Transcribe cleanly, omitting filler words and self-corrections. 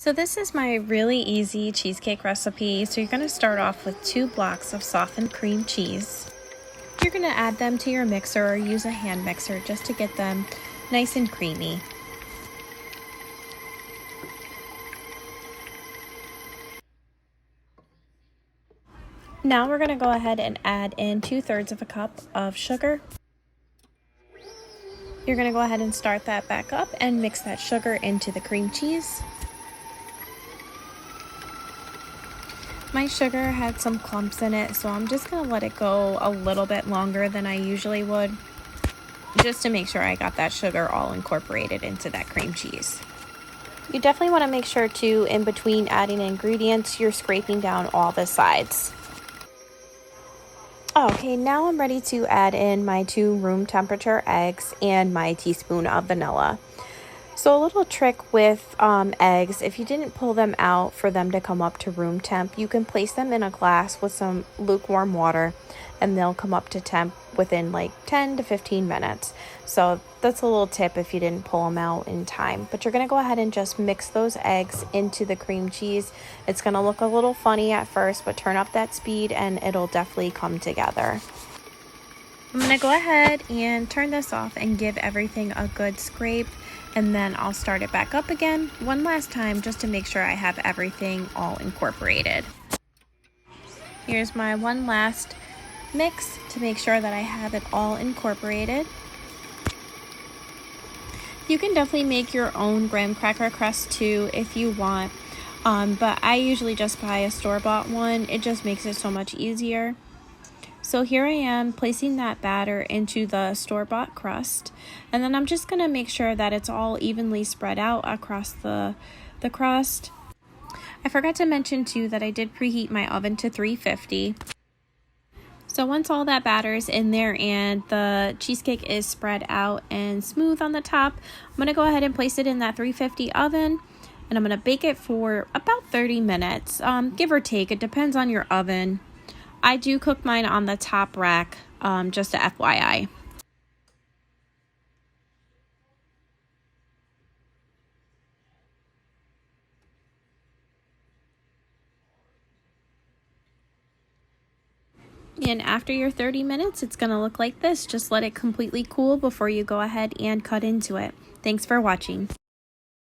So this is my really easy cheesecake recipe. So you're going to start off with 2 blocks of softened cream cheese. You're going to add them to your mixer or use a hand mixer just to get them nice and creamy. Now we're going to go ahead and add in 2/3 of a cup of sugar. You're going to go ahead and start that back up and mix that sugar into the cream cheese. My sugar had some clumps in it, so I'm just going to let it go a little bit longer than I usually would, just to make sure I got that sugar all incorporated into that cream cheese. You definitely want to make sure too, in between adding ingredients, you're scraping down all the sides. Okay, now I'm ready to add in my 2 room temperature eggs and my teaspoon of vanilla. So a little trick with eggs, if you didn't pull them out for them to come up to room temp, you can place them in a glass with some lukewarm water and they'll come up to temp within like 10 to 15 minutes. So that's a little tip if you didn't pull them out in time. But you're going to go ahead and just mix those eggs into the cream cheese. It's going to look a little funny at first, but turn up that speed and it'll definitely come together. I'm going to go ahead and turn this off and give everything a good scrape, and then I'll start it back up again one last time just to make sure I have everything all incorporated. Here's my one last mix to make sure that I have it all incorporated. You can definitely make your own graham cracker crust too if you want, but I usually just buy a store-bought one. It just makes it so much easier. So here I am placing that batter into the store-bought crust, and then I'm just going to make sure that it's all evenly spread out across the crust. I forgot to mention too that I did preheat my oven to 350. So once all that batter is in there and the cheesecake is spread out and smooth on the top, I'm going to go ahead and place it in that 350 oven, and I'm going to bake it for about 30 minutes, give or take. It depends on your oven. I do cook mine on the top rack, just a FYI. And after your 30 minutes, it's going to look like this. Just let it completely cool before you go ahead and cut into it. Thanks for watching.